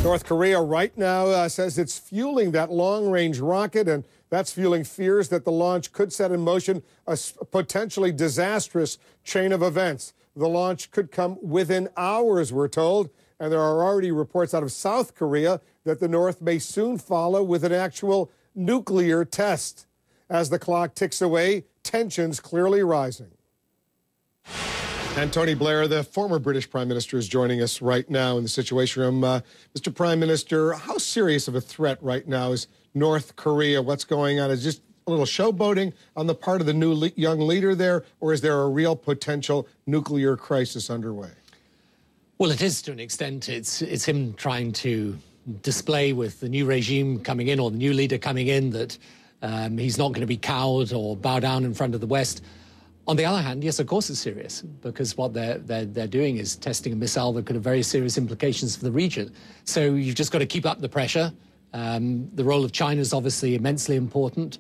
North Korea right now says it's fueling that long-range rocket, and that's fueling fears that the launch could set in motion a potentially disastrous chain of events. The launch could come within hours, we're told, and there are already reports out of South Korea that the North may soon follow with an actual nuclear test. As the clock ticks away, tensions clearly rising. And Tony Blair, the former British Prime Minister, is joining us right now in the Situation Room. Mr. Prime Minister, how serious of a threat right now is North Korea? What's going on? Is just a little showboating on the part of the new young leader there, or is there a real potential nuclear crisis underway? Well, it is to an extent. It's him trying to display with the new regime coming in, or the new leader coming in, that he's not going to be cowed or bow down in front of the West. On the other hand, yes, of course it's serious, because what they're doing is testing a missile that could have very serious implications for the region. So you've just got to keep up the pressure. The role of China is obviously immensely important.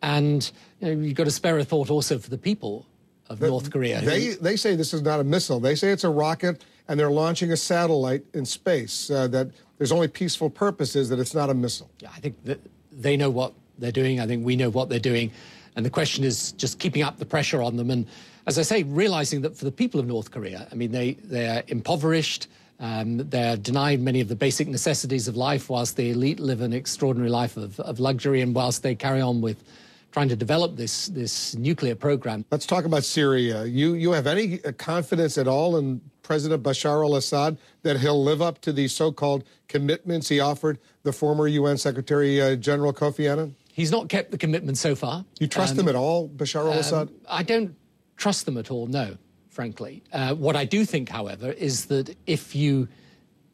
And you've got to spare a thought also for the people of North Korea. They say this is not a missile. They say it's a rocket, and they're launching a satellite in space, that there's only peaceful purposes, that it's not a missile. Yeah, I think that they know what they're doing. I think we know what they're doing. And the question is just keeping up the pressure on them. And as I say, realizing that for the people of North Korea, I mean, they're impoverished. They're denied many of the basic necessities of life, whilst the elite live an extraordinary life of luxury, and whilst they carry on with trying to develop this nuclear program. Let's talk about Syria. You have any confidence at all in President Bashar al-Assad that he'll live up to the so-called commitments he offered the former UN Secretary General Kofi Annan? He's not kept the commitment so far. You trust them at all, Bashar al-Assad? I don't trust them at all, no, frankly. What I do think, however, is that if you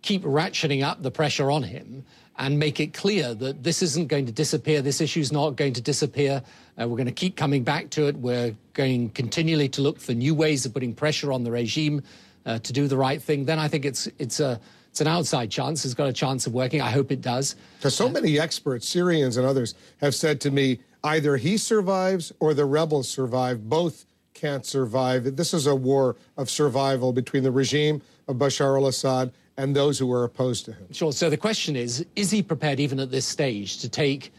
keep ratcheting up the pressure on him and make it clear that this isn't going to disappear, this issue's not going to disappear, we're going to keep coming back to it, we're going continually to look for new ways of putting pressure on the regime to do the right thing, then I think it's an outside chance. It's got a chance of working. I hope it does. Because so many experts, Syrians and others, have said to me, either he survives or the rebels survive. Both can't survive. This is a war of survival between the regime of Bashar al-Assad and those who are opposed to him. Sure. So the question is he prepared, even at this stage, to take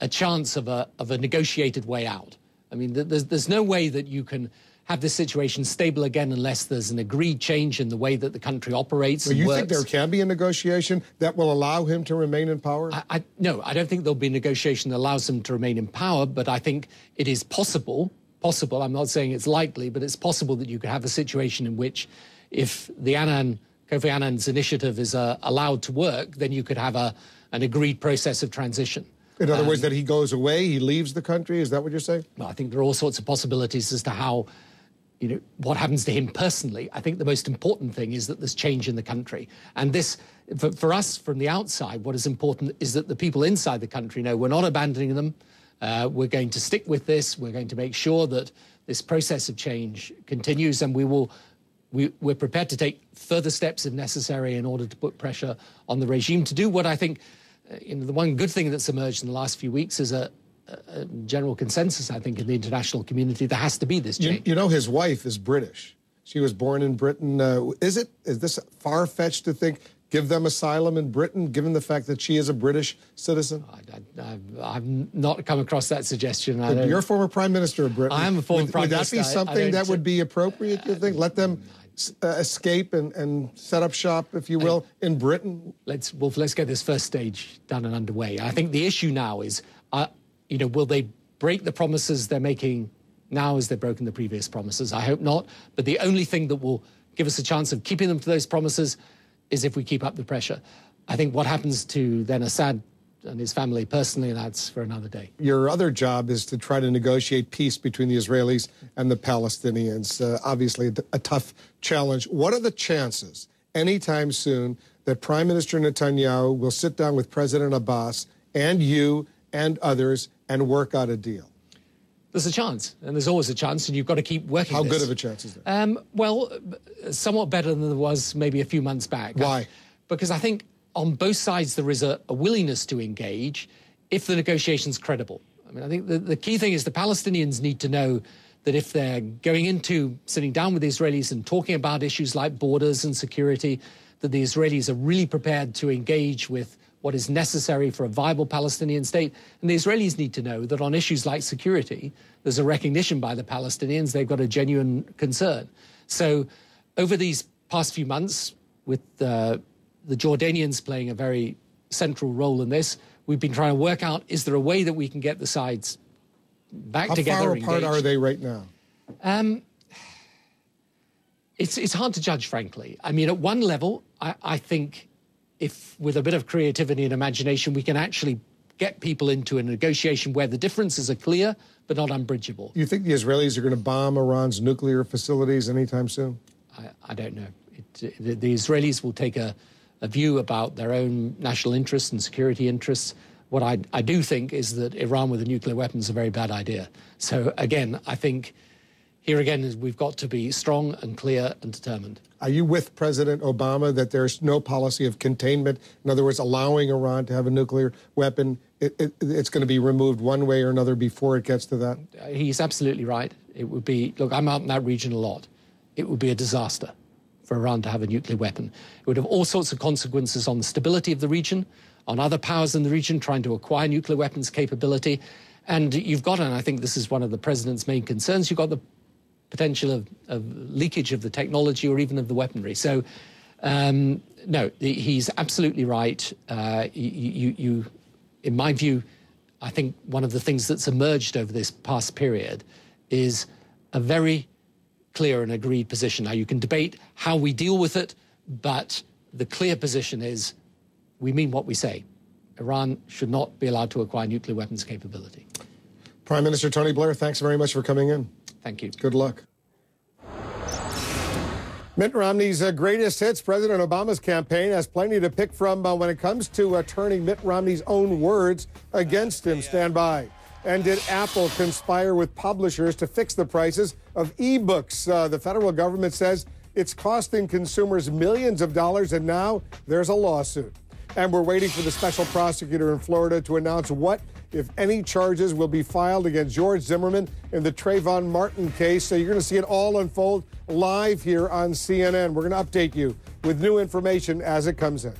a chance of a negotiated way out? I mean, there's no way that you can have this situation stable again unless there's an agreed change in the way that the country operates and works. You think there can be a negotiation that will allow him to remain in power? No, I don't think there'll be a negotiation that allows him to remain in power, but I think it is possible, I'm not saying it's likely, but it's possible that you could have a situation in which if the Kofi Annan's initiative is allowed to work, then you could have an agreed process of transition. In other words, that he goes away, he leaves the country? Is that what you're saying? Well, I think there are all sorts of possibilities as to how, what happens to him personally. I think the most important thing is that there's change in the country. And this, for us from the outside, what is important is that the people inside the country know we're not abandoning them. We're going to stick with this. We're going to make sure that this process of change continues, and we're prepared to take further steps if necessary in order to put pressure on the regime to do what I think, the one good thing that's emerged in the last few weeks is a general consensus, I think, in the international community. There has to be this change. His wife is British. She was born in Britain. Is this far-fetched to think, give them asylum in Britain, given the fact that she is a British citizen? I've not come across that suggestion. You're a former Prime Minister of Britain. I am a former Prime Minister. Would that be something that would be appropriate, you think? Let them escape and set up shop, if you will, in Britain? Let's get this first stage done and underway. I think the issue now is, will they break the promises they're making now as they've broken the previous promises? I hope not. But the only thing that will give us a chance of keeping them to those promises is if we keep up the pressure. I think what happens to then Assad and his family personally, that's for another day. Your other job is to try to negotiate peace between the Israelis and the Palestinians. Obviously, a tough challenge. What are the chances anytime soon that Prime Minister Netanyahu will sit down with President Abbas and you and others and work out a deal? There's a chance, and there's always a chance, and you've got to keep working. How good of a chance is that? Well, somewhat better than there was maybe a few months back. Why? Because I think on both sides there is a willingness to engage if the negotiation's credible. I mean, I think the key thing is the Palestinians need to know that if they're going into sitting down with the Israelis and talking about issues like borders and security, that the Israelis are really prepared to engage with what is necessary for a viable Palestinian state. And the Israelis need to know that on issues like security, there's a recognition by the Palestinians they've got a genuine concern. So over these past few months, with the Jordanians playing a very central role in this, we've been trying to work out, is there a way that we can get the sides back together? How far apart are they right now? It's hard to judge, frankly. I mean, at one level, I think if with a bit of creativity and imagination, we can actually get people into a negotiation where the differences are clear but not unbridgeable. You think the Israelis are going to bomb Iran's nuclear facilities anytime soon? I don't know. The Israelis will take a view about their own national interests and security interests. What I do think is that Iran with a nuclear weapon is a very bad idea. So, again, I think here again we've got to be strong and clear and determined. Are you with President Obama that there's no policy of containment? In other words, allowing Iran to have a nuclear weapon, it's going to be removed one way or another before it gets to that? He's absolutely right. It would be, look, I'm out in that region a lot. It would be a disaster for Iran to have a nuclear weapon. It would have all sorts of consequences on the stability of the region, on other powers in the region trying to acquire nuclear weapons capability. And you've got, and I think this is one of the president's main concerns, you've got the potential of leakage of the technology or even of the weaponry. So, no, he's absolutely right. In my view, I think one of the things that's emerged over this past period is a very clear and agreed position. Now, you can debate how we deal with it, but the clear position is we mean what we say. Iran should not be allowed to acquire nuclear weapons capability. Prime Minister Tony Blair, thanks very much for coming in. Thank you. Good luck. Mitt Romney's greatest hits. President Obama's campaign has plenty to pick from when it comes to turning Mitt Romney's own words against him. Stand by. And did Apple conspire with publishers to fix the prices of e-books? The federal government says it's costing consumers millions of dollars, and now there's a lawsuit. And we're waiting for the special prosecutor in Florida to announce what, if any, charges will be filed against George Zimmerman in the Trayvon Martin case. So you're going to see it all unfold live here on CNN. We're going to update you with new information as it comes in.